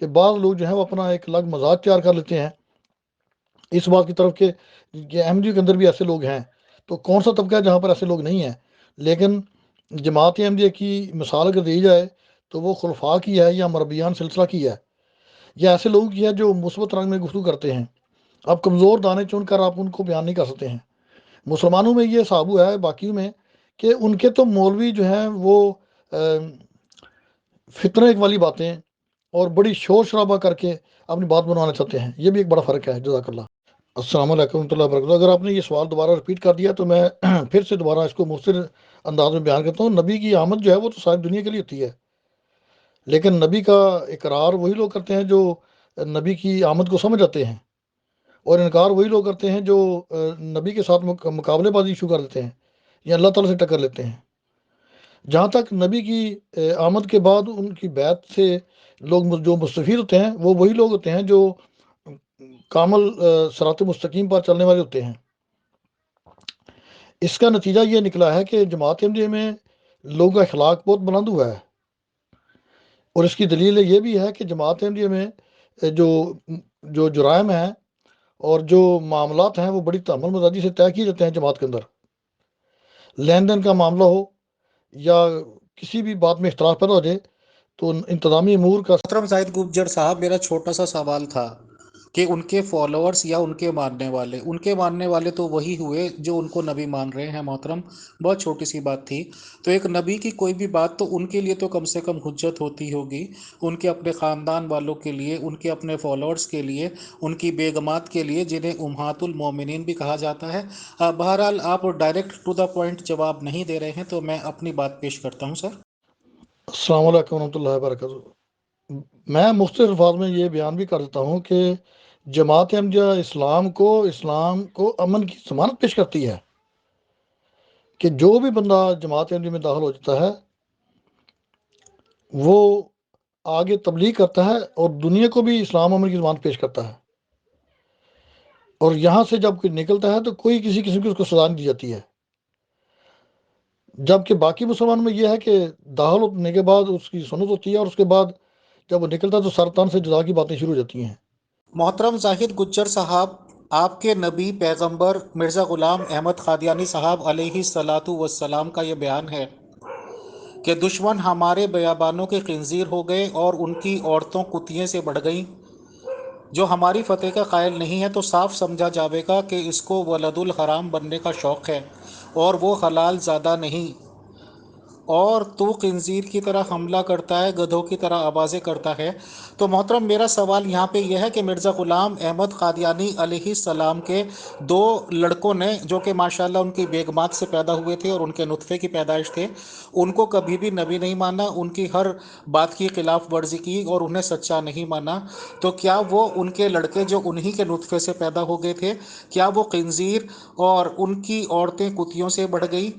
کہ بعض لوگ جو ہیں وہ اپنا ایک الگ مزاج تیار کر لیتے ہیں اس بات کی طرف کہ احمدیوں کے اندر بھی ایسے لوگ ہیں. تو کون سا طبقہ ہے جہاں پر ایسے لوگ نہیں ہیں؟ لیکن جماعت احمدیہ کی مثال اگر دی جائے تو وہ خلفاء کی ہے یا مربیان سلسلہ کی ہے، یا ایسے لوگوں کی ہے جو مثبت رنگ میں گفتگو کرتے ہیں. اب کمزور دانے چن کر آپ ان کو بیان نہیں کر سکتے ہیں. مسلمانوں میں یہ حساب ہوا ہے باقی میں کہ ان کے تو مولوی جو ہیں وہ فتنہ والی باتیں اور بڑی شور شرابہ کر کے اپنی بات بنوانا چاہتے ہیں. یہ بھی ایک بڑا فرق ہے. جزاک اللہ. السلام علیکم ورحمۃ اللہ وبرکاتہ. اگر آپ نے یہ سوال دوبارہ رپیٹ کر دیا تو میں پھر سے دوبارہ اس کو مؤثر انداز میں بیان کرتا ہوں. نبی کی آمد جو ہے وہ تو ساری دنیا کے لیے ہوتی ہے، لیکن نبی کا اقرار وہی لوگ کرتے ہیں جو نبی کی آمد کو سمجھ آتے ہیں، اور انکار وہی لوگ کرتے ہیں جو نبی کے ساتھ مقابلے بازی شروع کر دیتے ہیں یا اللہ تعالیٰ سے ٹکر لیتے ہیں. جہاں تک نبی کی آمد کے بعد ان کی بیعت سے لوگ جو مستفید ہوتے ہیں وہ وہی لوگ ہوتے ہیں جو کامل صراط مستقیم پر چلنے والے ہوتے ہیں. اس کا نتیجہ یہ نکلا ہے کہ جماعت احمدیہ میں لوگوں کا اخلاق بہت بلند ہوا ہے، اور اس کی دلیل یہ بھی ہے کہ جماعت احمدیہ میں جو جو جرائم ہیں اور جو معاملات ہیں وہ بڑی تعامل مزاجی سے طے کیے جاتے ہیں. جماعت کے اندر لین دین کا معاملہ ہو یا کسی بھی بات میں اختلاف پیدا ہو جائے تو انتظامی امور کا محترم زاہد گجر صاحب، میرا چھوٹا سا سوال تھا کہ ان کے فالوورز یا ان کے ماننے والے تو وہی ہوئے جو ان کو نبی مان رہے ہیں. محترم، بہت چھوٹی سی بات تھی. تو ایک نبی کی کوئی بھی بات تو ان کے لیے تو کم سے کم حجت ہوتی ہوگی، ان کے اپنے خاندان والوں کے لیے، ان کے اپنے فالوورز کے لیے، ان کی بیگمات کے لیے جنہیں امہات المومنین بھی کہا جاتا ہے. بہرحال آپ ڈائریکٹ ٹو دا پوائنٹ جواب نہیں دے رہے ہیں تو میں اپنی بات پیش کرتا ہوں سر. السلام علیکم ورحمۃ اللہ وبرکاتہ. میں مختصر الفاظ میں یہ بیان بھی کر دیتا ہوں کہ جماعت احمدیہ اسلام کو امن کی ضمانت پیش کرتی ہے کہ جو بھی بندہ جماعت احمدیہ میں داخل ہو جاتا ہے وہ آگے تبلیغ کرتا ہے اور دنیا کو بھی اسلام امن کی ضمانت پیش کرتا ہے، اور یہاں سے جب کوئی نکلتا ہے تو کوئی کسی قسم کی اس کو سزا نہیں دی جاتی ہے. جبکہ باقی مسلمان میں یہ ہے کہ داخل ہونے کے بعد اس کی سنت ہوتی ہے، اور اس کے بعد جب وہ نکلتا ہے تو سرطان سے جزا کی باتیں شروع ہو جاتی ہیں. محترم زاہد گجر صاحب، آپ کے نبی پیغمبر مرزا غلام احمد قادیانی صاحب علیہ الصلاۃ والسلام کا یہ بیان ہے کہ دشمن ہمارے بیابانوں کے خنزیر ہو گئے اور ان کی عورتوں کتیے سے بڑھ گئیں. جو ہماری فتح کا قائل نہیں ہے تو صاف سمجھا جاوے گا کہ اس کو ولد الحرام بننے کا شوق ہے اور وہ حلال زادہ نہیں. اور تو خنزیر کی طرح حملہ کرتا ہے، گدھوں کی طرح آوازیں کرتا ہے. تو محترم، میرا سوال یہاں پہ یہ ہے کہ مرزا غلام احمد قادیانی علیہ السلام کے دو لڑکوں نے جو کہ ماشاءاللہ ان کی بیگمات سے پیدا ہوئے تھے اور ان کے نطفے کی پیدائش تھے، ان کو کبھی بھی نبی نہیں مانا، ان کی ہر بات کی خلاف ورزی کی اور انہیں سچا نہیں مانا. تو کیا وہ ان کے لڑکے جو انہی کے نطفے سے پیدا ہو گئے تھے، کیا وہ خنزیر اور ان کی عورتیں کتیوں سے بڑھ گئی؟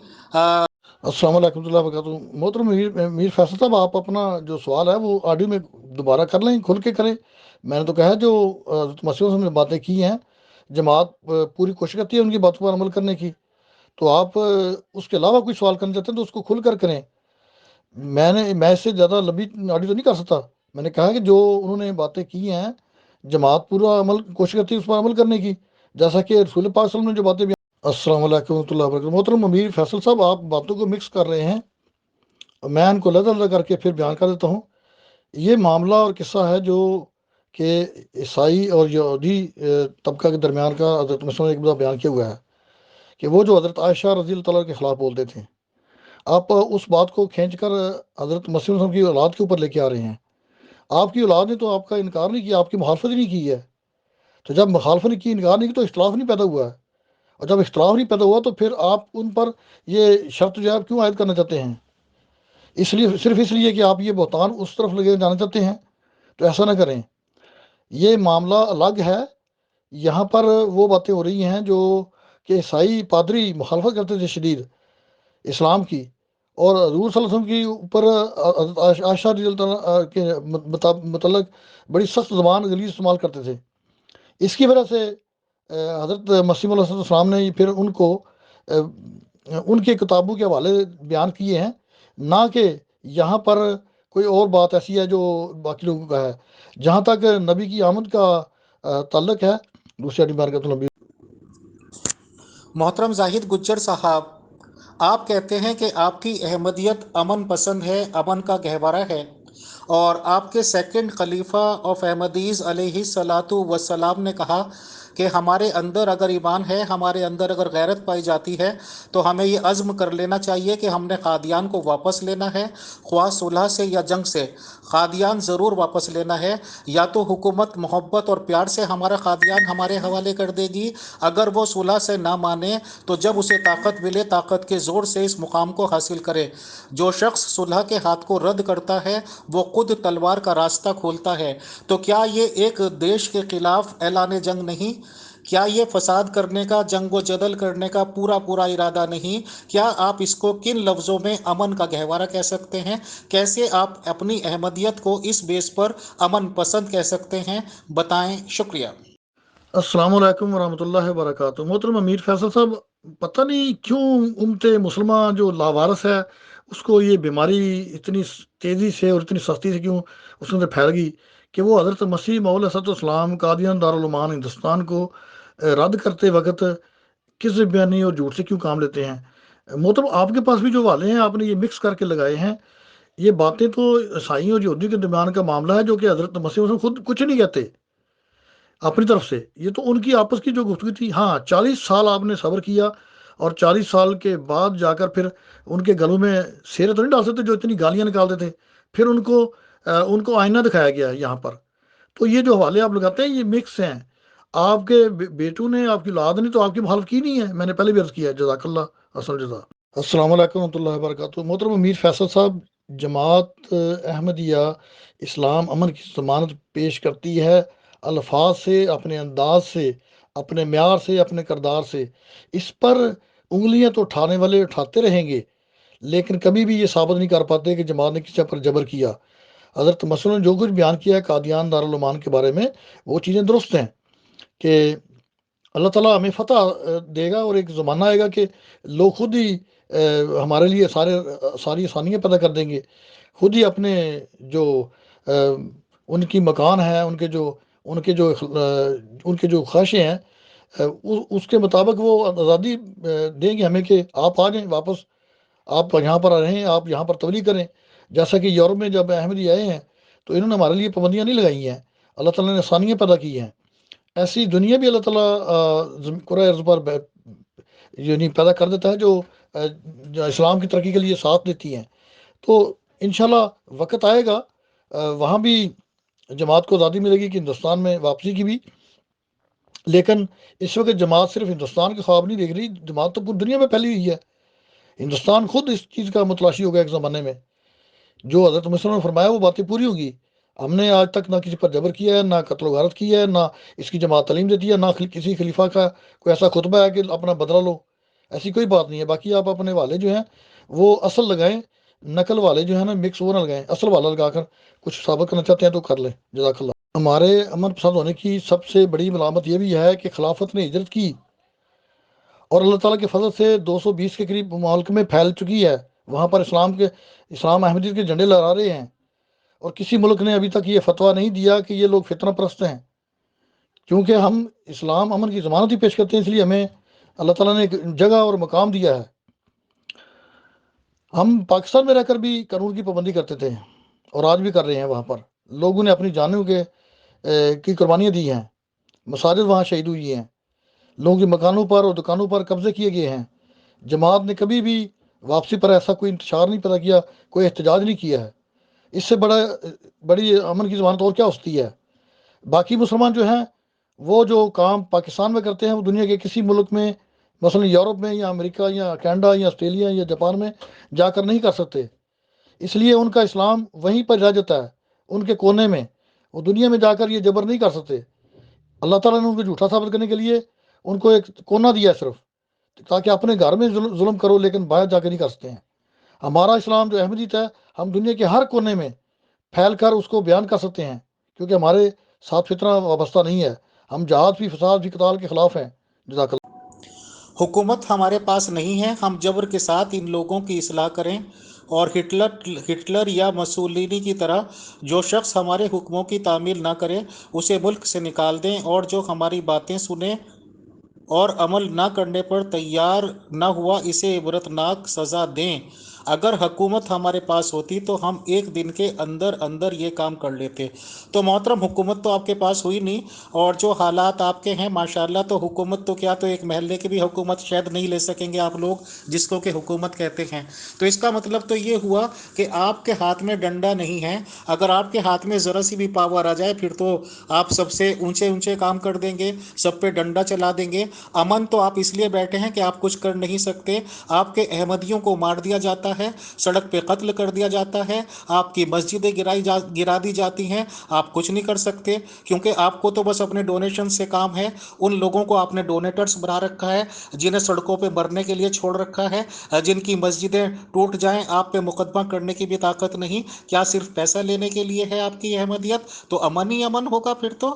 السلام علیکم اللہ وبرکاتہ. محترم میر فیصل صاحب، آپ اپنا جو سوال ہے وہ آڈیو میں دوبارہ کر لیں، کھل کے کریں. میں نے تو کہا جو حضرت مسیح وسلم نے باتیں کی ہیں، جماعت پوری کوشش کرتی ہے ان کی باتوں پر عمل کرنے کی. تو آپ اس کے علاوہ کوئی سوال کرنا چاہتے ہیں تو اس کو کھل کر کریں. میں اس سے زیادہ لمبی آڈیو تو نہیں کر سکتا. میں نے کہا کہ جو انہوں نے باتیں کی ہیں جماعت پورا عمل کوشش کرتی ہے اس پر عمل کرنے کی، جیسا کہ رسول پاک صلی اللہ علیہ وسلم نے جو باتیں. السلام علیکم ورحمۃ اللہ وبرکاتہ. محترم امیر فیصل صاحب، آپ باتوں کو مکس کر رہے ہیں، میں ان کو علیحدہ کر کے پھر بیان کر دیتا ہوں. یہ معاملہ اور قصہ ہے جو کہ عیسائی اور یہودی طبقہ کے درمیان کا حضرت مسلم نے ایک بار بیان کیا ہوا ہے کہ وہ جو حضرت عائشہ رضی اللہ تعالیٰ کے خلاف بولتے تھے. آپ اس بات کو کھینچ کر حضرت مسیح وسلم کی اولاد کے اوپر لے کے آ رہے ہیں. آپ کی اولاد نے تو آپ کا انکار نہیں کیا، آپ کی مخالفت ہی نہیں کی ہے. تو جب مخالفت نہیں کی، انکار نہیں کی، تو اختلاف نہیں پیدا ہوا ہے. اور جب اختلاف نہیں پیدا ہوا تو پھر آپ ان پر یہ شرط جو ہے آپ کیوں عائد کرنا چاہتے ہیں؟ اس لیے صرف اس لیے کہ آپ یہ بہتان اس طرف لے جانا چاہتے ہیں. تو ایسا نہ کریں، یہ معاملہ الگ ہے. یہاں پر وہ باتیں ہو رہی ہیں جو کہ عیسائی پادری مخالفت کرتے تھے شدید اسلام کی، اور حضور صلی اللہ علیہ وسلم کی اوپر عائشہ رضی اللہ عنہا کے متعلق بڑی سخت زبان غلیظ استعمال کرتے تھے. اس کی وجہ سے حضرت مسیح علیہ السلام نے پھر ان کو ان کی کتابوں کے حوالے بیان کیے ہیں، نہ کہ یہاں پر کوئی اور بات ایسی ہے جو باقی لوگوں کا ہے. جہاں تک نبی کی آمد کا تعلق ہے، دوسری ہڈی مار کے محترم زاہد گجر صاحب، آپ کہتے ہیں کہ آپ کی احمدیت امن پسند ہے، امن کا گہوارہ ہے، اور آپ کے سیکنڈ خلیفہ آف احمدیز علیہ الصلاۃ والسلام نے کہا کہ ہمارے اندر اگر ایمان ہے، ہمارے اندر اگر غیرت پائی جاتی ہے، تو ہمیں یہ عزم کر لینا چاہیے کہ ہم نے قادیان کو واپس لینا ہے، خواہ صلح سے یا جنگ سے. قادیان ضرور واپس لینا ہے. یا تو حکومت محبت اور پیار سے ہمارا قادیان ہمارے حوالے کر دے گی، اگر وہ صلح سے نہ مانے تو جب اسے طاقت ملے طاقت کے زور سے اس مقام کو حاصل کرے. جو شخص صلح کے ہاتھ کو رد کرتا ہے وہ خود تلوار کا راستہ کھولتا ہے. تو کیا یہ ایک دیش کے خلاف اعلان جنگ نہیں؟ کیا یہ فساد کرنے کا، جنگ و جدل کرنے کا پورا ارادہ نہیں؟ کیا آپ اس کو کن لفظوں میں امن کا گہوارہ کہہ سکتے ہیں؟ کیسے آپ اپنی احمدیت کو اس بیس پر امن پسند کہہ سکتے ہیں؟ بتائیں. شکریہ. السلام علیکم ورحمۃ اللہ وبرکاتہ. محترم امیر فیصل صاحب، پتہ نہیں کیوں امت مسلمہ جو لاوارث ہے اس کو یہ بیماری اتنی تیزی سے اور اتنی سختی سے کیوں اس میں پھیل گئی کہ وہ حضرت مسیح موعود علیہ السلام قادیان دارالعلومان ہندوستان کو رد کرتے وقت کس بیانی اور جھوٹ سے کیوں کام لیتے ہیں. محترم آپ کے پاس بھی جو حوالے ہیں آپ نے یہ مکس کر کے لگائے ہیں. یہ باتیں تو عیسائیوں اور یہودیوں کے درمیان کا معاملہ ہے جو کہ حضرت مسیح موعود خود کچھ نہیں کہتے اپنی طرف سے. یہ تو ان کی آپس کی جو گفتگو تھی. ہاں 40 سال آپ نے صبر کیا اور 40 سال کے بعد جا کر پھر ان کے گلوں میں سیرے تو نہیں ڈال سکتے جو اتنی گالیاں نکالتے تھے. پھر ان کو آئینہ دکھایا گیا یہاں پر. تو یہ جو حوالے آپ لگاتے ہیں یہ مکس ہیں. آپ کے بیٹوں نے، آپ کی اولاد نے تو آپ کی مخالف کی نہیں ہے. میں نے پہلے بھی عرض کیا ہے. جزاک اللہ اصل جزا. السلام علیکم ورحمۃ اللہ وبرکاتہ. محترم امیر فیصل صاحب، جماعت احمدیہ اسلام امن کی ضمانت پیش کرتی ہے الفاظ سے، اپنے انداز سے، اپنے معیار سے، اپنے کردار سے. اس پر انگلیاں تو اٹھانے والے اٹھاتے رہیں گے لیکن کبھی بھی یہ ثابت نہیں کر پاتے کہ جماعت نے کسی پر جبر کیا. حضرت مثلا جو کچھ بیان کیا ہے قادیان دارالعلومان کے بارے میں وہ چیزیں درست ہیں کہ اللہ تعالیٰ ہمیں فتح دے گا اور ایک زمانہ آئے گا کہ لوگ خود ہی ہمارے لیے ساری آسانیاں پیدا کر دیں گے. خود ہی اپنے جو ان کی مکان ہے، ان کے جو خواہشیں ہیں اس کے مطابق وہ آزادی دیں گے ہمیں کہ آپ آ جائیں واپس، آپ یہاں پر رہیں، آپ یہاں پر تبلیغ کریں. جیسا کہ یورپ میں جب احمدی آئے ہیں تو انہوں نے ہمارے لیے پابندیاں نہیں لگائی ہیں، اللہ تعالیٰ نے آسانیاں پیدا کی ہیں. ایسی دنیا بھی اللہ تعالیٰ کرۂ ارض پر یعنی پیدا کر دیتا ہے جو اسلام کی ترقی کے لیے ساتھ دیتی ہیں. تو انشاءاللہ وقت آئے گا وہاں بھی جماعت کو آزادی ملے گی کہ ہندوستان میں واپسی کی بھی. لیکن اس وقت جماعت صرف ہندوستان کے خواب نہیں دیکھ رہی، جماعت تو پوری دنیا میں پھیلی ہوئی ہے. ہندوستان خود اس چیز کا متلاشی ہوگا ایک زمانے میں. جو حضرت مسلم نے فرمایا وہ باتیں پوری ہوگی. ہم نے آج تک نہ کسی پر جبر کیا ہے، نہ قتل و غارت کی ہے، نہ اس کی جماعت تعلیم دیتی ہے، نہ کسی خلیفہ کا کوئی ایسا خطبہ ہے کہ اپنا بدلہ لو. ایسی کوئی بات نہیں ہے. باقی آپ اپنے والے جو ہیں وہ اصل لگائیں، نقل والے جو ہیں نا مکس وہ نہ لگائیں. اصل والا لگا کر کچھ ثابت کرنا چاہتے ہیں تو کر لیں. جزاک اللہ. ہمارے امن پسند ہونے کی سب سے بڑی علامت یہ بھی ہے کہ خلافت نے ہجرت کی اور اللہ تعالیٰ کے فضل سے 220 کے قریب ممالک میں پھیل چکی ہے. وہاں پر اسلام احمدیت کے جھنڈے لہرا رہے ہیں اور کسی ملک نے ابھی تک یہ فتویٰ نہیں دیا کہ یہ لوگ فتنہ پرست ہیں. کیونکہ ہم اسلام امن کی ضمانت ہی پیش کرتے ہیں، اس لیے ہمیں اللہ تعالیٰ نے ایک جگہ اور مقام دیا ہے. ہم پاکستان میں رہ کر بھی قانون کی پابندی کرتے تھے اور آج بھی کر رہے ہیں. وہاں پر لوگوں نے اپنی جانوں کی قربانیاں دی ہیں. مساجد وہاں شہید ہوئی ہیں، لوگوں کے مکانوں پر اور دکانوں پر قبضے کیے گئے ہیں. جماعت نے کبھی بھی واپسی پر ایسا کوئی انتشار نہیں پیدا کیا، کوئی احتجاج نہیں کیا ہے. اس سے بڑی امن کی ضمانت اور کیا ہوتی ہے. باقی مسلمان جو ہیں وہ جو کام پاکستان میں کرتے ہیں وہ دنیا کے کسی ملک میں مثلا یورپ میں یا امریکہ یا کینیڈا یا آسٹریلیا یا جاپان میں جا کر نہیں کر سکتے. اس لیے ان کا اسلام وہیں پر رہ جاتا ہے، ان کے کونے میں. وہ دنیا میں جا کر یہ جبر نہیں کر سکتے. اللہ تعالیٰ نے ان کو جھوٹا ثابت کرنے کے لیے ان کو ایک کونا دیا صرف، تاکہ اپنے گھر میں ظلم کرو لیکن باہر جا کے نہیں کر سکتے ہیں. ہمارا اسلام جو احمدیت ہے ہم دنیا کے ہر کونے میں پھیل کر اس کو بیان کر سکتے ہیں کیونکہ ہمارے ساتھ فتنہ وابستہ نہیں ہے. ہم جہاد بھی فساد بھی قتال کے خلاف ہیں. جزاک حکومت ہمارے پاس نہیں ہے، ہم جبر کے ساتھ ان لوگوں کی اصلاح کریں. اور ہٹلر یا مسولینی کی طرح جو شخص ہمارے حکموں کی تعمیل نہ کرے اسے ملک سے نکال دیں، اور جو ہماری باتیں سنے اور عمل نہ کرنے پر تیار نہ ہوا اسے عبرتناک سزا دیں۔ اگر حکومت ہمارے پاس ہوتی تو ہم ایک دن کے اندر اندر یہ کام کر لیتے۔ تو محترم، حکومت تو آپ کے پاس ہوئی نہیں، اور جو حالات آپ کے ہیں ماشاءاللہ، تو حکومت تو کیا، تو ایک محلے کی بھی حکومت شاید نہیں لے سکیں گے آپ لوگ، جس کو کہ حکومت کہتے ہیں۔ تو اس کا مطلب تو یہ ہوا کہ آپ کے ہاتھ میں ڈنڈا نہیں ہے۔ اگر آپ کے ہاتھ میں ذرا سی بھی پاور آ جائے پھر تو آپ سب سے اونچے اونچے کام کر دیں گے، سب پہ ڈنڈا چلا دیں گے۔ امن تو آپ اس لیے بیٹھے ہیں کہ آپ کچھ کر نہیں سکتے۔ آپ کے احمدیوں کو مار دیا جاتا ہے، سڑک پہ قتل کر دیا جاتا ہے، آپ کی مسجدیں گرا دی جاتی ہیں، آپ کچھ نہیں کر سکتے، کیونکہ آپ کو تو بس اپنے ڈونیشن سے کام ہے۔ ان لوگوں کو آپ نے ڈونیٹرز بنا رکھا ہے جنہیں سڑکوں پہ مرنے کے لیے چھوڑ رکھا ہے، جن کی مسجدیں ٹوٹ جائیں آپ پہ مقدمہ کرنے کی بھی طاقت نہیں، کیا صرف پیسہ لینے کے لیے ہے آپ کی احمدیت؟ تو امن ہی امن ہوگا پھر تو۔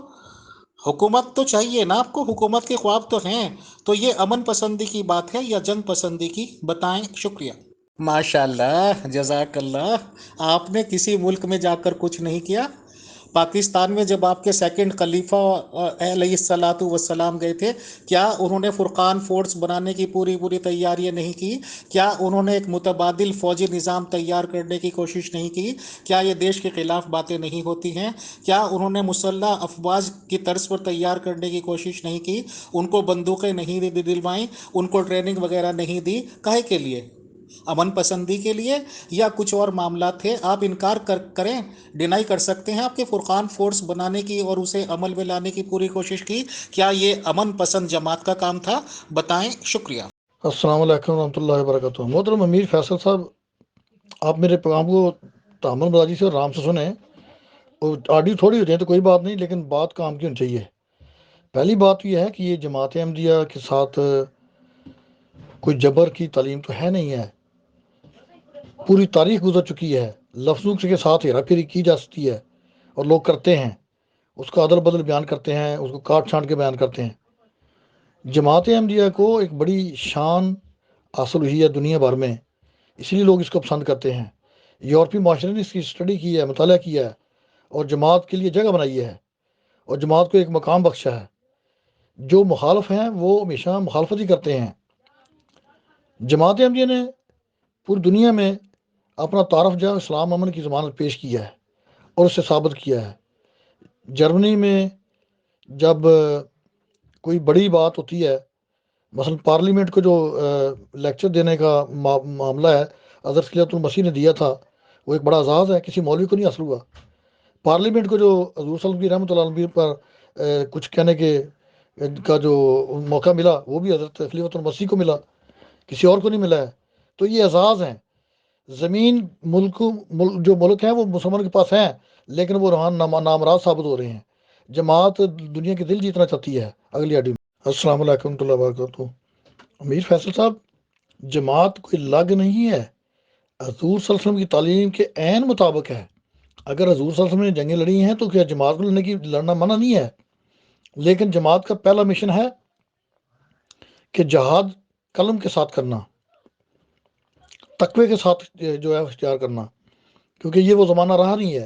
حکومت تو چاہیے نا آپ کو، حکومت کے خواب تو ہیں۔ تو یہ امن پسندی کی بات ہے یا جنگ پسندی کی؟ بتائیں۔ شکریہ۔ ماشاء اللہ، جزاک اللہ۔ آپ نے کسی ملک میں جا کر کچھ نہیں کیا؟ پاکستان میں جب آپ کے سیکنڈ خلیفہ علیہ الصلاۃ والسلام گئے تھے، کیا انہوں نے فرقان فورس بنانے کی پوری تیاریاں نہیں کی؟ کیا انہوں نے ایک متبادل فوجی نظام تیار کرنے کی کوشش نہیں کی؟ کیا یہ دیش کے خلاف باتیں نہیں ہوتی ہیں؟ کیا انہوں نے مسلح افواج کی طرز پر تیار کرنے کی کوشش نہیں کی؟ ان کو بندوقیں نہیں دلوائیں، ان کو ٹریننگ وغیرہ نہیں دی؟ کاہے کے لیے؟ امن پسندی کے لیے یا کچھ اور معاملات تھے؟ آپ انکار کریں، ڈینائی کر سکتے ہیں آپ کے فرقان فورس بنانے کی اور اسے عمل میں لانے کی پوری کوشش کی؟ کیا یہ امن پسند جماعت کا کام تھا؟ بتائیں۔ شکریہ۔ السلام علیکم ورحمۃ اللہ وبرکاتہ۔ محترم امیر فیصل صاحب، آپ میرے پیغام کو تحمل مزاجی سے اور آرام سے سنیں، اور آڈیو تھوڑی ہو جائیں تو کوئی بات نہیں، لیکن بات کام کی ہونی چاہیے۔ پہلی بات یہ ہے کہ یہ جماعت احمدیہ کے ساتھ کوئی جبر کی تعلیم تو ہے نہیں ہے، پوری تاریخ گزر چکی ہے، لفظوں کے ساتھ ہیرا پھیری کی جا سکتی ہے اور لوگ کرتے ہیں، اس کا عدل بدل بیان کرتے ہیں، اس کو کاٹ چھانٹ کے بیان کرتے ہیں۔ جماعت احمدیہ کو ایک بڑی شان حاصل ہوئی ہے دنیا بھر میں، اس لیے لوگ اس کو پسند کرتے ہیں۔ یورپی معاشرے نے اس کی اسٹڈی کی ہے، مطالعہ کیا ہے، اور جماعت کے لیے جگہ بنائی ہے اور جماعت کو ایک مقام بخشا ہے۔ جو مخالف ہیں وہ ہمیشہ مخالفت ہی کرتے ہیں۔ جماعت احمدیہ نے پوری دنیا میں اپنا تعارف جو اسلام امن کی ضمانت پیش کیا ہے اور اسے ثابت کیا ہے۔ جرمنی میں جب کوئی بڑی بات ہوتی ہے، مثلا پارلیمنٹ کو جو لیکچر دینے کا معاملہ ہے، حضرت خلیفۃ المسیح نے دیا تھا، وہ ایک بڑا اعزاز ہے، کسی مولوی کو نہیں حاصل ہوا۔ پارلیمنٹ کو جو حضور صلی اللہ علیہ رحمۃ اللہ علیہ پر کچھ کہنے کا جو موقع ملا، وہ بھی حضرت خلیفۃ المسیح کو ملا، کسی اور کو نہیں ملا ہے۔ تو یہ اعزاز ہیں۔ زمین جو ملک ہیں وہ مسلمان کے پاس ہیں، لیکن وہ نامراض ثابت ہو رہے ہیں۔ جماعت دنیا کے دل جیتنا چاہتی ہے۔ اگلی آڈیو میں۔ السلام علیکم ورحمۃ اللہ وبرکاتہ۔ امیر فیصل صاحب، جماعت کوئی لگ نہیں ہے، حضور صلی اللہ علیہ وسلم کی تعلیم کے عین مطابق ہے۔ اگر حضور صلی اللہ علیہ وسلم نے جنگیں لڑی ہیں تو کیا جماعت کو لڑنا منع نہیں ہے؟ لیکن جماعت کا پہلا مشن ہے کہ جہاد قلم کے ساتھ کرنا، تقوی کے ساتھ جو ہے اختیار کرنا، کیونکہ یہ وہ زمانہ رہا نہیں ہے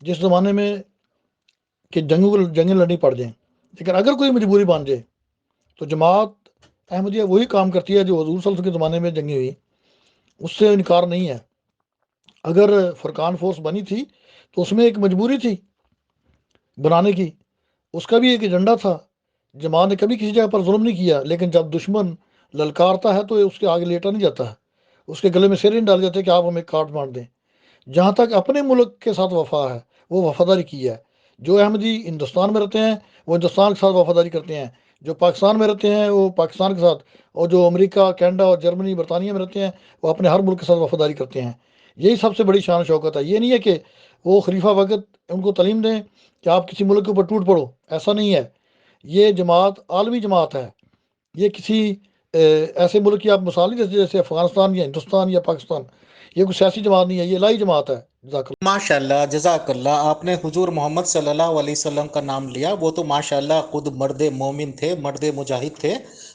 جس زمانے میں کہ جنگیں لڑنی پڑ جائیں۔ لیکن اگر کوئی مجبوری بن جائے تو جماعت احمدیہ وہی کام کرتی ہے جو حضور صلی اللہ علیہ وسلم کے زمانے میں جنگیں ہوئی، اس سے انکار نہیں ہے۔ اگر فرقان فورس بنی تھی تو اس میں ایک مجبوری تھی بنانے کی، اس کا بھی ایک ایجنڈا تھا۔ جماعت نے کبھی کسی جگہ پر ظلم نہیں کیا، لیکن جب دشمن للکارتا ہے تو اس کے آگے لیٹا نہیں جاتا ہے، اس کے گلے میں سر نہیں ڈال جاتے کہ آپ ہمیں کاٹ مار دیں۔ جہاں تک اپنے ملک کے ساتھ وفا ہے، وہ وفاداری کی ہے۔ جو احمدی ہندوستان میں رہتے ہیں وہ ہندوستان کے ساتھ وفاداری کرتے ہیں، جو پاکستان میں رہتے ہیں وہ پاکستان کے ساتھ، اور جو امریکہ، کینیڈا اور جرمنی، برطانیہ میں رہتے ہیں وہ اپنے ہر ملک کے ساتھ وفاداری کرتے ہیں۔ یہی سب سے بڑی شان و شوکت ہے۔ یہ نہیں ہے کہ وہ خلیفہ وقت ان کو تعلیم دیں کہ آپ کسی ملک کے اوپر ٹوٹ پڑو، ایسا نہیں ہے۔ یہ جماعت عالمی جماعت ہے، یہ کسی ایسے ملک کی آپ مثال نہیں جیسے افغانستان یا ہندوستان یا پاکستان۔ یہ کوئی سیاسی جماعت نہیں ہے، یہ الہی جماعت ہے۔ جزاک اللہ۔ ماشاء اللہ، جزاک اللہ۔ آپ نے حضور محمد صلی اللہ علیہ وسلم کا نام لیا، وہ تو ماشاء اللہ خود مرد مومن تھے، مرد مجاہد تھے۔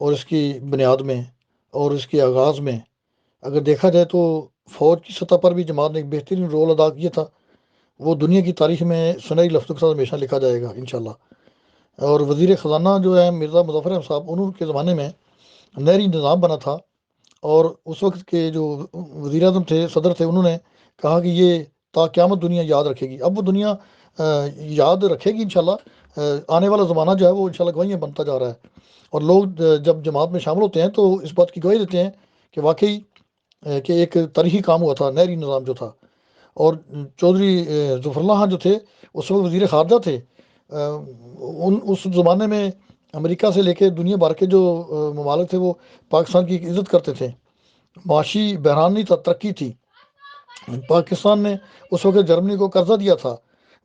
اور اس کی بنیاد میں اور اس کے آغاز میں اگر دیکھا جائے تو فوج کی سطح پر بھی جماعت نے ایک بہترین رول ادا کیا تھا، وہ دنیا کی تاریخ میں سنہری لفظوں کے ساتھ ہمیشہ لکھا جائے گا انشاءاللہ۔ اور وزیر خزانہ جو ہے مرزا مظفر احمد صاحب، انہوں کے زمانے میں نہری نظام بنا تھا، اور اس وقت کے جو وزیر اعظم تھے، صدر تھے، انہوں نے کہا کہ یہ تا قیامت دنیا یاد رکھے گی۔ اب وہ دنیا یاد رکھے گی انشاءاللہ۔ آنے والا زمانہ جو ہے وہ انشاءاللہ گواہیاں بنتا جا رہا ہے، اور لوگ جب جماعت میں شامل ہوتے ہیں تو اس بات کی گواہی دیتے ہیں کہ واقعی کہ ایک تاریخی کام ہوا تھا نہری نظام جو تھا۔ اور چودھری ظفر اللہ خان جو تھے اس وقت وزیر خارجہ تھے، اس زمانے میں امریکہ سے لے کے دنیا بھر کے جو ممالک تھے وہ پاکستان کی عزت کرتے تھے۔ معاشی بحران نہیں تھا، ترقی تھی۔ پاکستان نے اس وقت جرمنی کو قرضہ دیا تھا۔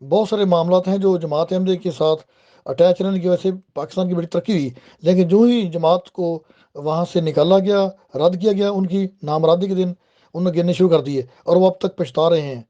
بہت سارے معاملات ہیں جو جماعت احمدیہ کے ساتھ اٹیچ رہنے کی وجہ سے پاکستان کی بڑی ترقی ہوئی، لیکن جو ہی جماعت کو وہاں سے نکالا گیا، رد کیا گیا، ان کی نامرادی کے دن انہوں نے گرنے شروع کر دیے، اور وہ اب تک پچھتا رہے ہیں۔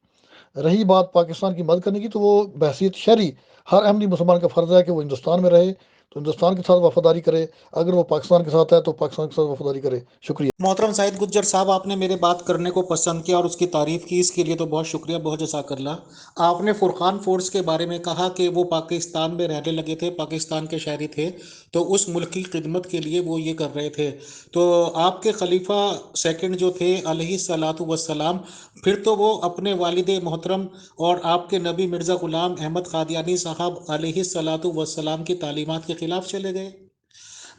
رہی بات پاکستان کی مدد کرنے کی، تو وہ بحیثیت شہری ہر احمدی مسلمان کا فرض ہے کہ وہ ہندوستان میں رہے تو ہندوستان کے ساتھ وفاداری کرے، اگر وہ پاکستان کے ساتھ ہے تو پاکستان کے ساتھ وفاداری کرے۔ شکریہ۔ محترم سعید گجر صاحب، آپ نے میرے بات کرنے کو پسند کیا اور اس کی تعریف کی، اس کے لیے تو بہت شکریہ، بہت جزاک اللہ۔ آپ نے فرقان فورس کے بارے میں کہا کہ وہ پاکستان میں رہنے لگے تھے، پاکستان کے شہری تھے، تو اس ملک کی خدمت کے لیے وہ یہ کر رہے تھے۔ تو آپ کے خلیفہ سیکنڈ جو تھے علیہ الصلاۃ والسلام، پھر تو وہ اپنے والد محترم اور آپ کے نبی مرزا غلام احمد قادیانی صاحب علیہ الصلاۃ والسلام کی تعلیمات کے خلاف چلے گئے۔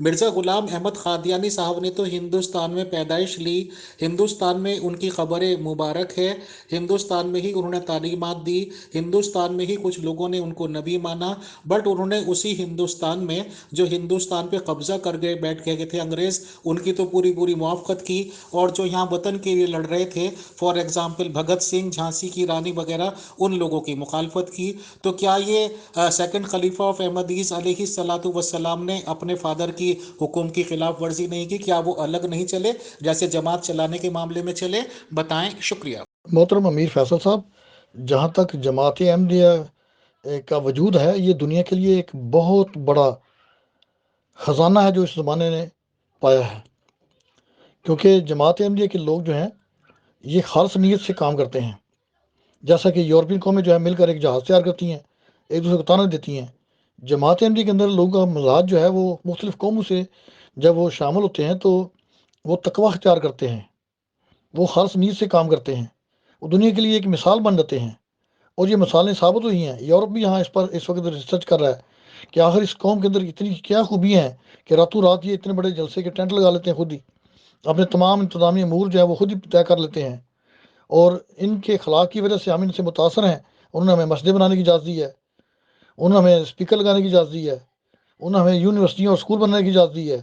مرزا غلام احمد قادیانی صاحب نے تو ہندوستان میں پیدائش لی، ہندوستان میں ان کی قبر مبارک ہے، ہندوستان میں ہی انہوں نے تعلیمات دی، ہندوستان میں ہی کچھ لوگوں نے ان کو نبی مانا، بٹ انہوں نے اسی ہندوستان میں جو ہندوستان پہ قبضہ کر گئے بیٹھ گئے تھے انگریز، ان کی تو پوری پوری موافقت کی، اور جو یہاں وطن کے لیے لڑ رہے تھے، فار ایگزامپل بھگت سنگھ، جھانسی کی رانی وغیرہ، ان لوگوں کی مخالفت کی۔ تو کیا یہ سیکنڈ خلیفہ آف احمدیز علیہ الصلاۃ والسلام نے اپنے فادر کی حکم کی خلاف ورزی نہیں کی؟ کیا وہ الگ نہیں چلے جیسے جماعت چلانے کے معاملے میں چلے؟ بتائیں، شکریہ۔ محترم امیر فیصل صاحب، جہاں تک جماعت احمدیہ کا وجود ہے، یہ دنیا کے لیے ایک بہت بڑا خزانہ ہے جو اس زمانے نے پایا ہے، کیونکہ جماعت احمدیہ کے لوگ جو ہیں یہ خالص نیت سے کام کرتے ہیں۔ جیسا کہ یورپین قومیں جو ہے مل کر ایک جہاز تیار کرتی ہیں، ایک دوسرے کو تانا دیتی ہیں، جماعت احمدیہ کے اندر لوگوں کا مزاج جو ہے وہ مختلف قوموں سے جب وہ شامل ہوتے ہیں تو وہ تقوی اختیار کرتے ہیں، وہ خالص نیت سے کام کرتے ہیں، وہ دنیا کے لیے ایک مثال بن جاتے ہیں، اور یہ مثالیں ثابت ہوئی ہیں۔ یورپ بھی یہاں اس پر اس وقت ریسرچ کر رہا ہے کہ آخر اس قوم کے اندر اتنی کیا خوبیاں ہیں کہ راتوں رات یہ اتنے بڑے جلسے کے ٹینٹ لگا لیتے ہیں، خود ہی اپنے تمام انتظامی امور جو ہے وہ خود ہی طے کر لیتے ہیں، اور ان کے اخلاق کی وجہ سے ہم ان سے متاثر ہیں۔ انہوں نے ہمیں مسجد بنانے کی اجازت دی ہے، انہوں نے ہمیں اسپیکر لگانے کی اجازت دی ہے، انہوں نے ہمیں یونیورسٹیوں اور اسکول بنانے کی اجازت دی ہے۔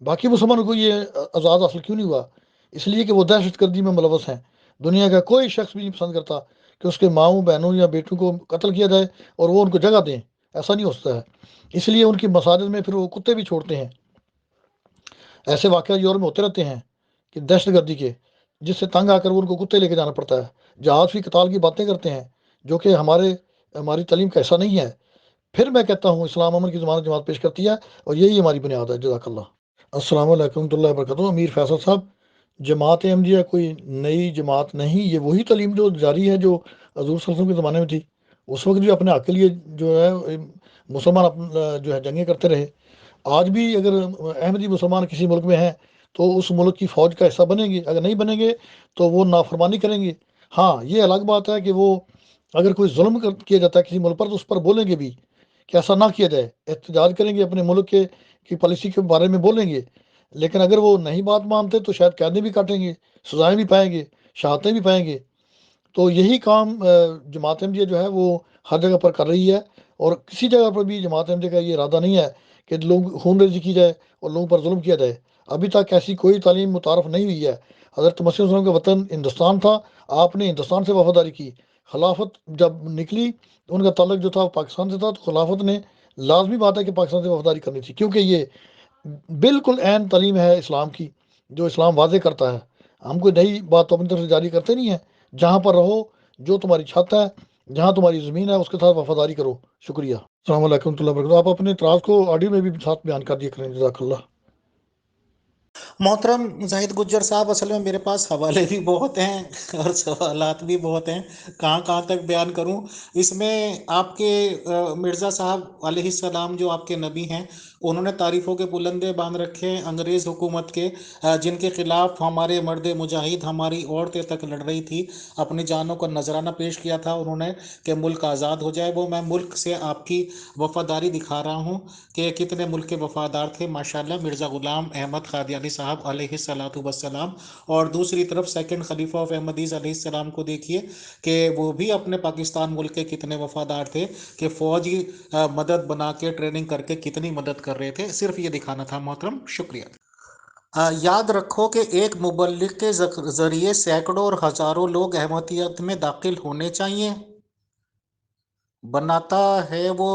باقی مسلمانوں کو یہ آزاد حاصل کیوں نہیں ہوا؟ اس لیے کہ وہ دہشت گردی میں ملوث ہیں۔ دنیا کا کوئی شخص بھی نہیں پسند کرتا کہ اس کے ماؤں بہنوں یا بیٹوں کو قتل کیا جائے اور وہ ان کو جگہ دیں، ایسا نہیں ہو سکتا ہے۔ اس لیے ان کی مساجد میں پھر وہ کتے بھی چھوڑتے ہیں۔ ایسے واقعات یورپ میں ہوتے رہتے ہیں کہ دہشت گردی کے، جس سے تنگ آ کر وہ ان کو کتے لے کے جانا پڑتا ہے، جہاد فی قتال کی باتیں کرتے ہیں جو کہ ہماری تعلیم کا حصہ نہیں ہے۔ پھر میں کہتا ہوں اسلام امن کی ضمانت جماعت پیش کرتی ہے، اور یہی ہماری بنیاد ہے۔ جزاک اللہ۔ السلام علیکم ورحمۃ اللہ وبرکاتہ۔ امیر فیصل صاحب، جماعت احمدیہ کوئی نئی جماعت نہیں، یہ وہی تعلیم جو جاری ہے جو حضور صلی اللہ علیہ وسلم کے زمانے میں تھی۔ اس وقت بھی اپنے حق کے لیے جو ہے مسلمان جو ہے جنگیں کرتے رہے۔ آج بھی اگر احمدی مسلمان کسی ملک میں ہیں تو اس ملک کی فوج کا حصہ بنیں گے، اگر نہیں بنیں گے تو وہ نافرمانی کریں گے۔ ہاں، یہ الگ بات ہے کہ وہ اگر کوئی ظلم کیا جاتا ہے کسی ملک پر تو اس پر بولیں گے بھی کہ ایسا نہ کیا جائے، احتجاج کریں گے، اپنے ملک کی پالیسی کے بارے میں بولیں گے۔ لیکن اگر وہ نہیں بات مانتے تو شاید قیدیں بھی کاٹیں گے، سزائیں بھی پائیں گے، شہادتیں بھی پائیں گے۔ تو یہی کام جماعت احمدیہ جو ہے وہ ہر جگہ پر کر رہی ہے، اور کسی جگہ پر بھی جماعت احمدیہ کا یہ ارادہ نہیں ہے کہ لوگ خون ریزی کی جائے اور لوگوں پر ظلم کیا جائے۔ ابھی تک ایسی کوئی تعلیم متعارف نہیں ہوئی ہے۔ حضرت مسیح علیہ السلام کا وطن ہندوستان تھا، آپ نے ہندوستان سے وفاداری کی۔ خلافت جب نکلی تو ان کا تعلق جو تھا وہ پاکستان سے تھا، تو خلافت نے لازمی بات ہے کہ پاکستان سے وفاداری کرنی تھی، کیونکہ یہ بالکل عین تعلیم ہے اسلام کی جو اسلام واضح کرتا ہے۔ ہم کوئی نئی بات تو اپنی طرف سے جاری کرتے نہیں ہیں۔ جہاں پر رہو، جو تمہاری چھت ہے، جہاں تمہاری زمین ہے، اس کے ساتھ وفاداری کرو۔ شکریہ۔ السلام علیکم ورحمۃ اللہ وبرکاتہ۔ آپ اپنے اعتراض کو آڈیو میں بھی ساتھ بیان کر دیا کریں، جزاک اللہ۔ محترم زاہد گجر صاحب، اصل میں میرے پاس حوالے بھی بہت ہیں اور سوالات بھی بہت ہیں، کہاں کہاں تک بیان کروں۔ اس میں آپ کے مرزا صاحب علیہ السلام جو آپ کے نبی ہیں، انہوں نے تعریفوں کے بلندے باندھ رکھے ہیں انگریز حکومت کے، جن کے خلاف ہمارے مرد مجاہد، ہماری عورتیں تک لڑ رہی تھی، اپنی جانوں کا نذرانہ پیش کیا تھا انہوں نے کہ ملک آزاد ہو جائے۔ وہ میں ملک سے آپ کی وفاداری دکھا رہا ہوں کہ کتنے ملک کے وفادار تھے ماشاءاللہ مرزا غلام احمد قادیانی صاحب علیہ الصلوۃ والسلام۔ اور دوسری طرف سیکنڈ خلیفہ آف احمدیز علیہ السلام کو دیکھیے کہ وہ بھی اپنے پاکستان ملک کے کتنے وفادار تھے، کہ فوجی مدد بنا کے ٹریننگ کر کے کتنی مدد کر رہے تھے۔ صرف یہ دکھانا تھا محترم، شکریہ۔ یاد رکھو کہ ایک مبلغ کے ذریعے سینکڑوں اور ہزاروں لوگ احمدیت میں داخل ہونے چاہیے، بناتا ہے وہ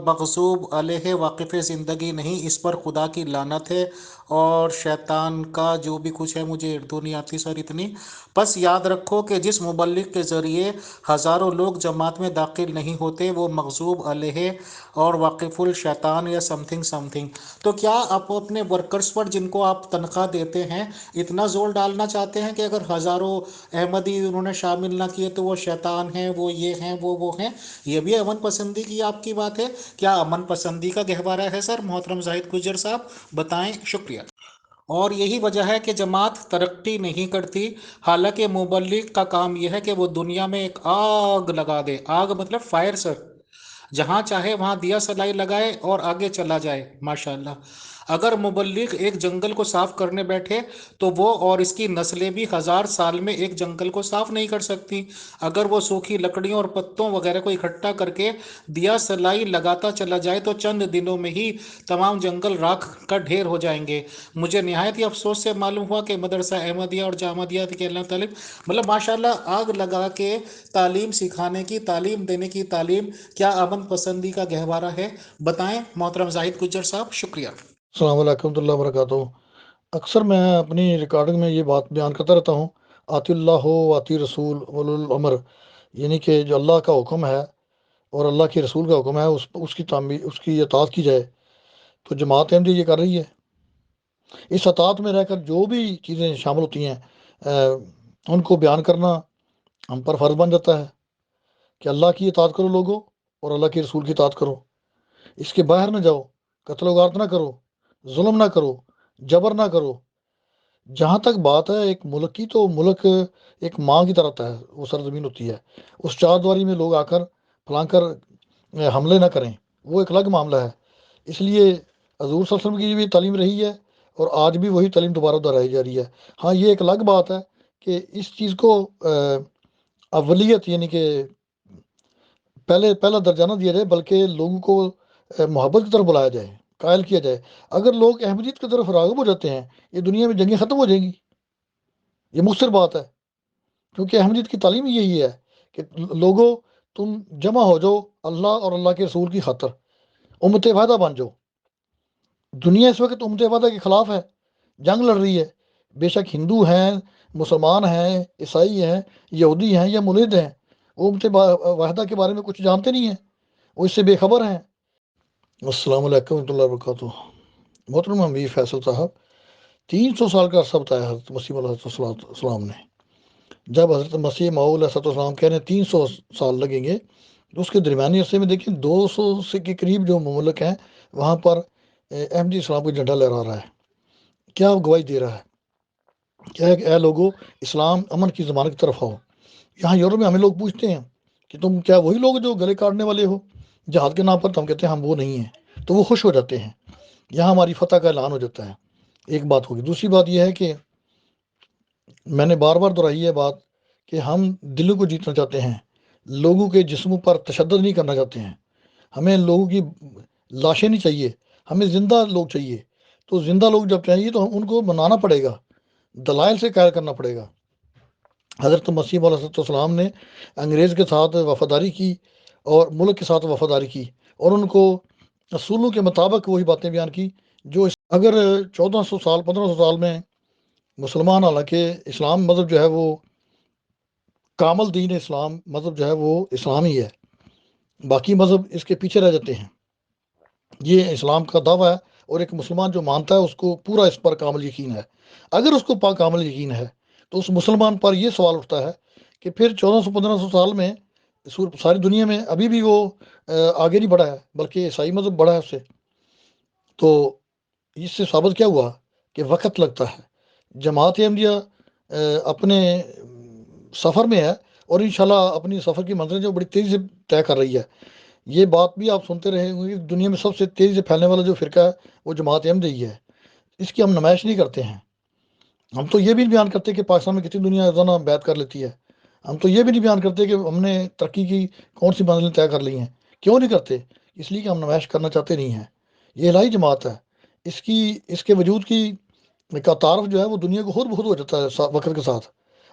مغصوب علیہ واقف زندگی نہیں، اس پر خدا کی لعنت ہے اور شیطان کا جو بھی کچھ ہے۔ مجھے اردو نہیں آتی سر اتنی، بس یاد رکھو کہ جس مبلغ کے ذریعے ہزاروں لوگ جماعت میں داخل نہیں ہوتے وہ مغصوب علیہ اور واقف الشیطان یا سم تھنگ سم تھنگ۔ تو کیا آپ اپنے ورکرز پر جن کو آپ تنخواہ دیتے ہیں اتنا زور ڈالنا چاہتے ہیں کہ اگر ہزاروں احمدی انہوں نے شامل نہ کیے تو وہ شیطان ہیں، وہ یہ ہیں، وہ ہیں؟ یہ بھی امن پسندی کی آپ کی بات ہے؟ کیا امن پسندی کا گہوارہ ہے سر محترم زاہد گجر صاحب؟ بتائیں، شکریہ۔ اور یہی وجہ ہے کہ جماعت ترقی نہیں کرتی، حالانکہ مبلغ کا کام یہ ہے کہ وہ دنیا میں ایک آگ لگا دے۔ آگ مطلب فائر سر، جہاں چاہے وہاں دیا سلائی لگائے اور آگے چلا جائے ماشاءاللہ۔ اگر مبلغ ایک جنگل کو صاف کرنے بیٹھے تو وہ اور اس کی نسلیں بھی 1000 سال میں ایک جنگل کو صاف نہیں کر سکتی۔ اگر وہ سوکھی لکڑیوں اور پتوں وغیرہ کو اکٹھا کر کے دیا سلائی لگاتا چلا جائے تو چند دنوں میں ہی تمام جنگل راکھ کا ڈھیر ہو جائیں گے۔ مجھے نہایت ہی افسوس سے معلوم ہوا کہ مدرسہ احمدیہ اور جامعہ کے اللہ تعالیٰ مطلب ماشاءاللہ آگ لگا کے تعلیم سکھانے کی، تعلیم دینے کی تعلیم، کیا امن پسندی کا گہوارہ ہے؟ بتائیں محترم زاہد گجر صاحب، شکریہ۔ السلام علیکم ورحمۃ اللہ وبرکاتہ۔ اکثر میں اپنی ریکارڈنگ میں یہ بات بیان کرتا رہتا ہوں، آتی اللہ ہو آتی رسول اولو الامر، یعنی کہ جو اللہ کا حکم ہے اور اللہ کے رسول کا حکم ہے اس کی تعمیل، اس کی اطاعت کی جائے۔ تو جماعت احمدیہ یہ کر رہی ہے۔ اس اطاعت میں رہ کر جو بھی چیزیں شامل ہوتی ہیں ان کو بیان کرنا ہم پر فرض بن جاتا ہے کہ اللہ کی اطاعت کرو لوگوں اور اللہ کے رسول کی اطاعت کرو، اس کے باہر نہ جاؤ، قتل و غارت نہ کرو، ظلم نہ کرو، جبر نہ کرو۔ جہاں تک بات ہے ایک ملک کی، تو ملک ایک ماں کی طرح ہوتا ہے، وہ سرزمین ہوتی ہے، اس چار دیواری میں لوگ آ کر پھلانگ کر حملے نہ کریں، وہ ایک الگ معاملہ ہے۔ اس لیے حضور صلی اللہ علیہ وسلم کی بھی تعلیم رہی ہے اور آج بھی وہی تعلیم دوبارہ دہرائی جا رہی ہے۔ ہاں یہ ایک الگ بات ہے کہ اس چیز کو اولیت یعنی کہ پہلا درجہ نہ دیا جائے، بلکہ لوگوں کو محبت کی طرف بلایا جائے، قائل کیا جائے۔ اگر لوگ احمدیت کی طرف راغب ہو جاتے ہیں، یہ دنیا میں جنگیں ختم ہو جائیں گی، یہ مؤثر بات ہے، کیونکہ احمدیت کی تعلیم یہی ہے کہ لوگوں تم جمع ہو جاؤ اللہ اور اللہ کے رسول کی خاطر، امت واحدہ بن جاؤ۔ دنیا اس وقت امت واحدہ کے خلاف ہے، جنگ لڑ رہی ہے، بے شک ہندو ہیں، مسلمان ہیں، عیسائی ہیں، یہودی ہیں یا ملحد ہیں، وہ امت واحدہ کے بارے میں کچھ جانتے نہیں ہیں، وہ اس سے بے خبر ہیں۔ السلام علیکم ورحمۃ اللہ وبرکاتہ۔ محترم امیر فیصل صاحب، 300 سال کا عرصہ بتایا حضرت مسیح علیہ السلام نے۔ جب حضرت مسیح موعود علیہ السلام کہہ رہے ہیں 300 سال لگیں گے، تو اس کے درمیانی عرصے میں دیکھیں 200 سے کے قریب جو مملک ہیں وہاں پر احمدی اسلام کو جھنڈا لہرا رہا ہے۔ کیا وہ گواہی دے رہا ہے؟ کیا ہے کہ اے لوگوں، اسلام امن کی ضمانت کی طرف آؤ۔ یہاں یورپ میں ہمیں لوگ پوچھتے ہیں کہ تم کیا وہی لوگ جو گلے کاٹنے والے ہو جہاد کے نام پر؟ تو ہم کہتے ہیں ہم وہ نہیں ہیں، تو وہ خوش ہو جاتے ہیں، یہاں ہماری فتح کا اعلان ہو جاتا ہے۔ ایک بات ہوگی۔ دوسری بات یہ ہے کہ میں نے بار بار دہرائی ہے بات کہ ہم دلوں کو جیتنا چاہتے ہیں، لوگوں کے جسموں پر تشدد نہیں کرنا چاہتے ہیں۔ ہمیں لوگوں کی لاشیں نہیں چاہیے، ہمیں زندہ لوگ چاہیے۔ تو زندہ لوگ جب چاہیے تو ان کو منانا پڑے گا، دلائل سے قائل کرنا پڑے گا۔ حضرت مسیح علیہ السلام نے انگریز کے ساتھ وفاداری کی اور ملک کے ساتھ وفاداری کی، اور ان کو اصولوں کے مطابق وہی باتیں بیان کی جو اگر 1400 سال 1500 سال میں مسلمان، حالانکہ اسلام مذہب جو ہے وہ کامل دین اسلام مذہب جو ہے وہ اسلام ہی ہے، باقی مذہب اس کے پیچھے رہ جاتے ہیں۔ یہ اسلام کا دعویٰ ہے اور ایک مسلمان جو مانتا ہے اس کو پورا اس پر کامل یقین ہے. اگر اس کو کامل یقین ہے تو اس مسلمان پر یہ سوال اٹھتا ہے کہ پھر 1400-1500 سال میں ساری دنیا میں ابھی بھی وہ آگے نہیں بڑھا ہے، بلکہ عیسائی مذہب بڑھا ہے اس سے. تو اس سے ثابت کیا ہوا کہ وقت لگتا ہے. جماعت احمدیہ اپنے سفر میں ہے، اور انشاءاللہ اپنی سفر کی منزلیں جو بڑی تیزی سے طے کر رہی ہے. یہ بات بھی آپ سنتے رہے ہوں گے، دنیا میں سب سے تیزی سے پھیلنے والا جو فرقہ ہے وہ جماعت احمدیہ ہے. اس کی ہم نمائش نہیں کرتے ہیں. ہم تو یہ بھی بیان کرتے کہ پاکستان میں کتنی دنیا روزانہ بیعت کر لیتی ہے. ہم تو یہ بھی نہیں بیان کرتے کہ ہم نے ترقی کی کون سی منزلیں طے کر لی ہیں. کیوں نہیں کرتے؟ اس لیے کہ ہم نمائش کرنا چاہتے نہیں ہیں. یہ الہی جماعت ہے. اس کے وجود کا تعارف جو ہے وہ دنیا کو خود بخود ہو جاتا ہے وقت کے ساتھ.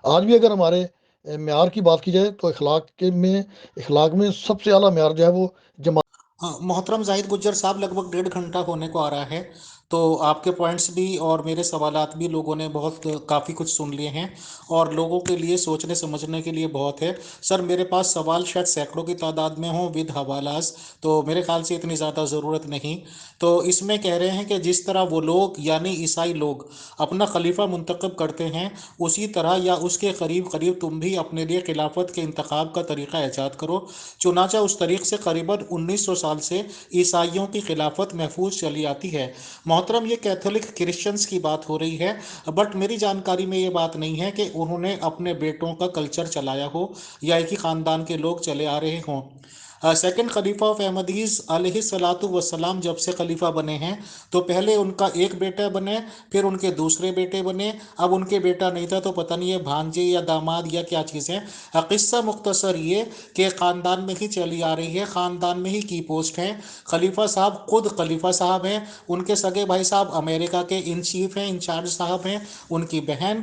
آج بھی اگر ہمارے معیار کی بات کی جائے تو اخلاق میں سب سے اعلیٰ معیار جو ہے وہ جماعت. ہاں محترم زاہد گجر صاحب، لگ بھگ 1.5 گھنٹہ ہونے کو آ رہا ہے، تو آپ کے پوائنٹس بھی اور میرے سوالات بھی لوگوں نے بہت کافی کچھ سن لیے ہیں، اور لوگوں کے لیے سوچنے سمجھنے کے لیے بہت ہے. سر میرے پاس سوال شاید سینکڑوں کی تعداد میں ہوں ود حوالات، تو میرے خیال سے اتنی زیادہ ضرورت نہیں. تو اس میں کہہ رہے ہیں کہ جس طرح وہ لوگ یعنی عیسائی لوگ اپنا خلیفہ منتخب کرتے ہیں، اسی طرح یا اس کے قریب قریب تم بھی اپنے لیے خلافت کے انتخاب کا طریقہ ایجاد کرو. چنانچہ اس طریق سے قریباً 1900 سال سے عیسائیوں کی خلافت محفوظ چلی آتی ہے. محترم یہ کیتھولک کرسچنز کی بات ہو رہی ہے، بٹ میری جانکاری میں یہ بات نہیں ہے کہ انہوں نے اپنے بیٹوں کا کلچر چلایا ہو یا ایک ہی خاندان کے لوگ چلے آ رہے ہوں. سیکنڈ خلیفہ آف احمدیز علیہ الصلاۃ والسلام جب سے خلیفہ بنے ہیں تو پہلے ان کا ایک بیٹا بنے، پھر ان کے دوسرے بیٹے بنے، اب ان کے بیٹا نہیں تھا تو پتہ نہیں یہ بھانجے یا داماد یا کیا چیز ہے. قصہ مختصر یہ کہ خاندان میں ہی چلی آ رہی ہے، خاندان میں ہی کی پوسٹ ہے. خلیفہ صاحب خود خلیفہ صاحب ہیں، ان کے سگے بھائی صاحب امریکہ کے ان چیف ہیں، انچارج صاحب ہیں، ان کی بہن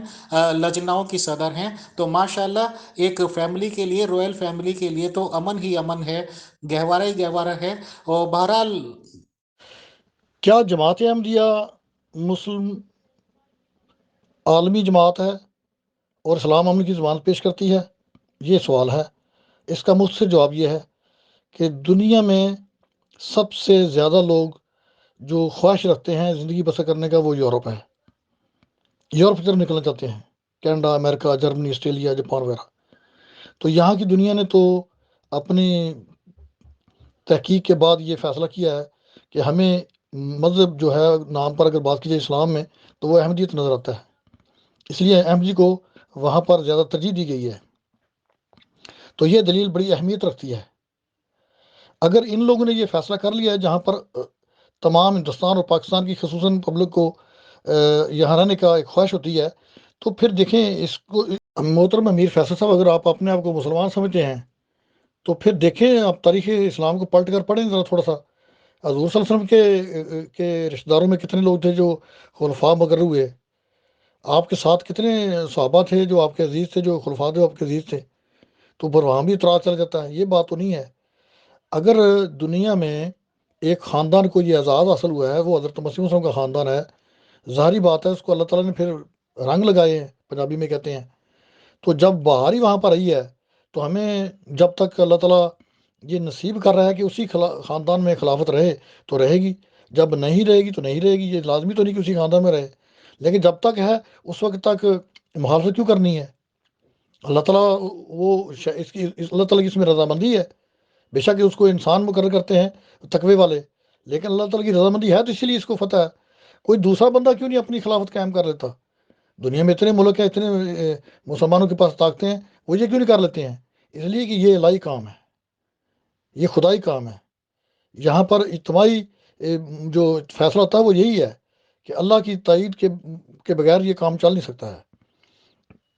لجناؤں کی صدر ہیں. تو ماشاءاللہ ایک فیملی کے لیے، رویل فیملی کے لیے تو امن ہی امن ہے، گہوارہ ہی گہوارہ ہے. اور بہرحال کیا جماعت احمدیہ مسلم عالمی جماعت ہے اور اسلام امن کی ضمانت پیش کرتی ہے؟ یہ سوال ہے. اس کا مختصر جواب یہ ہے کہ دنیا میں سب سے زیادہ لوگ جو خواہش رکھتے ہیں زندگی بسر کرنے کا وہ یورپ ہے. یورپ کی طرف نکلنا چاہتے ہیں، کینیڈا، امریکہ، جرمنی، آسٹریلیا، جاپان وغیرہ. تو یہاں کی دنیا نے تو اپنی تحقیق کے بعد یہ فیصلہ کیا ہے کہ ہمیں مذہب جو ہے نام پر اگر بات کی جائے اسلام میں تو وہ احمدیت نظر آتا ہے. اس لیے احمدی کو وہاں پر زیادہ ترجیح دی گئی ہے. تو یہ دلیل بڑی اہمیت رکھتی ہے. اگر ان لوگوں نے یہ فیصلہ کر لیا ہے جہاں پر تمام ہندوستان اور پاکستان کی خصوصاً پبلک کو یہاں رہنے کا ایک خواہش ہوتی ہے، تو پھر دیکھیں اس کو. محترم امیر فیصل صاحب، اگر آپ اپنے آپ کو مسلمان سمجھتے ہیں تو پھر دیکھیں آپ تاریخ اسلام کو پلٹ کر پڑھیں ذرا تھوڑا سا. حضور صلی اللہ علیہ وسلم کے رشتہ داروں میں کتنے لوگ تھے جو خلفاء مقرر ہوئے؟ آپ کے ساتھ کتنے صحابہ تھے جو آپ کے عزیز تھے، جو خلفاء جو آپ کے عزیز تھے؟ تو پھر وہاں بھی اعتراض چل جاتا ہے. یہ بات تو نہیں ہے. اگر دنیا میں ایک خاندان کو یہ اعزاز حاصل ہوا ہے وہ حضرت مسیح وسلم کا خاندان ہے، ظاہری بات ہے اس کو اللہ تعالیٰ نے پھر رنگ لگائے ہیں، پنجابی میں کہتے ہیں. تو جب بہار ہی وہاں پر رہی ہے تو ہمیں جب تک اللہ تعالیٰ یہ نصیب کر رہا ہے کہ اسی خاندان میں خلافت رہے تو رہے گی، جب نہیں رہے گی تو نہیں رہے گی. یہ لازمی تو نہیں کہ اسی خاندان میں رہے، لیکن جب تک ہے اس وقت تک مخالفت کیوں کرنی ہے؟ اللہ تعالیٰ اللہ تعالیٰ کی اس میں رضامندی ہے. بے شک اس کو انسان مقرر کرتے ہیں تقوی والے، لیکن اللہ تعالیٰ کی رضامندی ہے تو اسی لیے اس کو فتح ہے. کوئی دوسرا بندہ کیوں نہیں اپنی خلافت قائم کر لیتا؟ دنیا میں اتنے ملک ہیں، اتنے مسلمانوں کے پاس طاقتیں ہیں، وہ یہ کیوں نہیں کر لیتے ہیں؟ اس لیے کہ یہ الہی کام ہے، یہ خدائی کام ہے. یہاں پر اجتماعی جو فیصلہ ہوتا ہے وہ یہی ہے کہ اللہ کی تائید کے بغیر یہ کام چل نہیں سکتا ہے.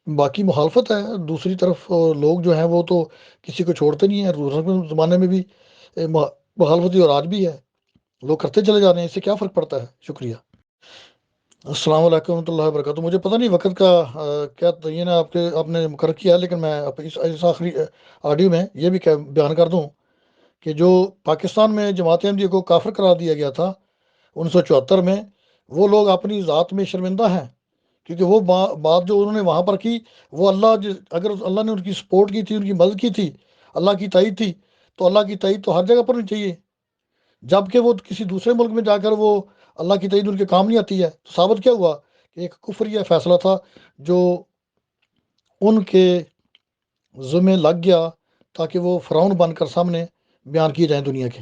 باقی مخالفت ہے دوسری طرف، لوگ جو ہیں وہ تو کسی کو چھوڑتے نہیں ہیں. روزانہ زمانے میں بھی مخالفتی اور آج بھی ہے، لوگ کرتے چلے جا رہے ہیں. اس سے کیا فرق پڑتا ہے؟ شکریہ. السلام علیکم ورحمۃ اللہ وبرکاتہ. مجھے پتہ نہیں وقت کا کیا تعین ہے آپ نے مقرر کیا ہے، لیکن میں اس آخری آڈیو میں یہ بھی بیان کر دوں کہ جو پاکستان میں جماعت احمدیہ کو کافر قرار دیا گیا تھا 1974 میں، وہ لوگ اپنی ذات میں شرمندہ ہیں، کیونکہ وہ بات جو انہوں نے وہاں پر کی وہ اگر اللہ نے ان کی سپورٹ کی تھی، ان کی مدد کی تھی، اللہ کی تائید تھی، تو اللہ کی تائید تو ہر جگہ پر ہونی چاہیے. جب کہ وہ کسی دوسرے ملک میں جا کر وہ اللہ کی تائید ان کے کام نہیں آتی ہے، تو ثابت کیا ہوا کہ ایک کفریہ فیصلہ تھا جو ان کے ذمہ لگ گیا تاکہ وہ فرعون بن کر سامنے بیان کیے جائیں دنیا کے۔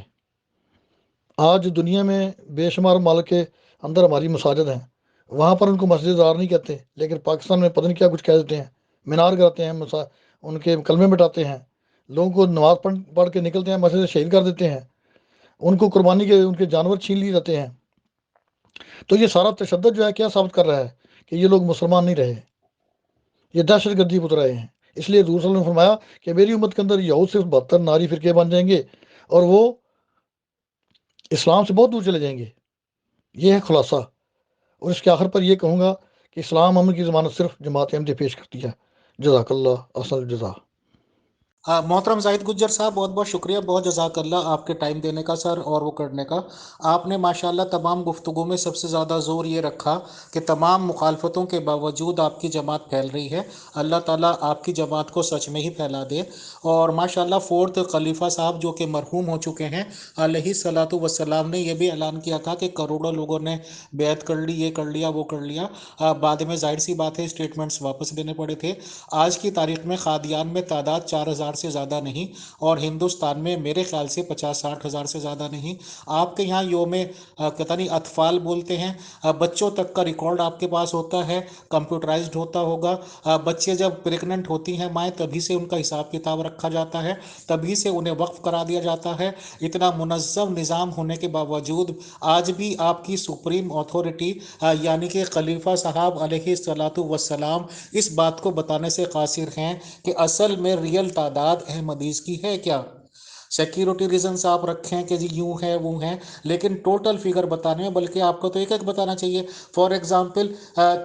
آج دنیا میں بے شمار ممالک کے اندر ہماری مساجد ہیں، وہاں پر ان کو مسجد دار نہیں کہتے، لیکن پاکستان میں پتہ نہیں کیا کچھ کہہ دیتے ہیں، مینار کراتے ہیں، ان کے کلمے مٹاتے ہیں، لوگوں کو نماز پڑھ کے نکلتے ہیں، مسجد سے شہید کر دیتے ہیں، ان کو قربانی کے ان کے جانور چھین لیے جاتے ہیں۔ تو یہ سارا تشدد جو ہے کیا ثابت کر رہا ہے کہ یہ لوگ مسلمان نہیں رہے، یہ دہشت گردی اتر رہے ہیں۔ اس لیے حضور صلی اللہ علیہ وسلم نے فرمایا کہ میری امت کے اندر یہود سے 72 ناری فرقے بن جائیں گے اور وہ اسلام سے بہت دور چلے جائیں گے۔ یہ ہے خلاصہ، اور اس کے آخر پر یہ کہوں گا کہ اسلام امن کی ضمانت صرف جماعت احمدیہ پیش کرتی ہے۔ جزاک اللہ احسن الجزا۔ محترم زاہد گجر صاحب، بہت بہت شکریہ، بہت جزاک اللہ آپ کے ٹائم دینے کا سر، اور وہ کرنے کا۔ آپ نے ماشاءاللہ تمام گفتگو میں سب سے زیادہ زور یہ رکھا کہ تمام مخالفتوں کے باوجود آپ کی جماعت پھیل رہی ہے، اللہ تعالیٰ آپ کی جماعت کو سچ میں ہی پھیلا دے۔ اور ماشاءاللہ فورتھ خلیفہ صاحب جو کہ مرحوم ہو چکے ہیں علیہ الصلوۃ والسلام نے یہ بھی اعلان کیا تھا کہ کروڑوں لوگوں نے بیعت کر لی، یہ کر لیا، وہ کر لیا، بعد میں ظاہر سی بات ہے اسٹیٹمنٹس واپس لینے پڑے تھے۔ آج کی تاریخ میں قادیان میں تعداد 4,000 سے زیادہ نہیں، اور ہندوستان میں میرے خیال سے 50-60 ہزار سے زیادہ نہیں۔ آپ کے یہاں یوم پتہ نہیں اطفال بولتے ہیں، بچوں تک کا ریکارڈ آپ کے پاس ہوتا ہے، کمپیوٹرائزڈ ہوتا ہوگا۔ بچے جب پریگننٹ ہوتی ہیں مائیں، تبھی سے ان کا حساب کتاب رکھا جاتا ہے، تبھی سے انہیں وقف کرا دیا جاتا ہے۔ اتنا منظم نظام ہونے کے باوجود آج بھی آپ کی سپریم اتھارٹی یعنی کہ خلیفہ صاحب علیہ الصلوۃ والسلام اس بات کو بتانے سے قاصر ہیں کہ اصل میں ریل تعداد احمدیز کی ہے کیا۔ سیکیورٹی ریزنس آپ رکھیں کہ جی یوں ہے وہ ہیں، لیکن ٹوٹل فگر بتانے میں بلکہ آپ کو تو ایک بتانا چاہیے۔ فار ایگزامپل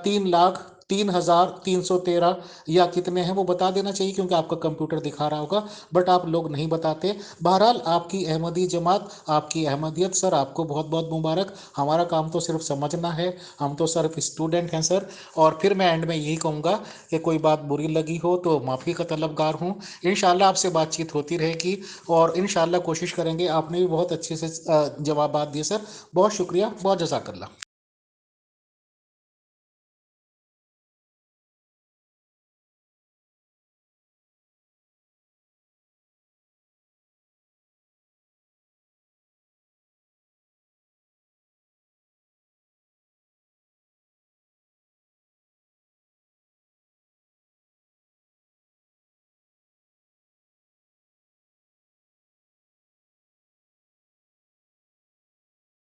3,03,313 یا کتنے ہیں وہ بتا دینا چاہیے، کیونکہ آپ کا کمپیوٹر دکھا رہا ہوگا، بٹ آپ لوگ نہیں بتاتے۔ بہرحال آپ کی احمدی جماعت، آپ کی احمدیت سر، آپ کو بہت بہت مبارک۔ ہمارا کام تو صرف سمجھنا ہے، ہم تو صرف اسٹوڈنٹ ہیں سر۔ اور پھر میں اینڈ میں یہی کہوں گا کہ کوئی بات بری لگی ہو تو معافی کا طلبگار ہوں۔ انشاءاللہ آپ سے بات چیت ہوتی رہے گی، اور انشاءاللہ کوشش کریں گے۔ آپ نے بھی بہت اچھے سے جوابات دیے سر، بہت شکریہ، بہت جزاک اللہ۔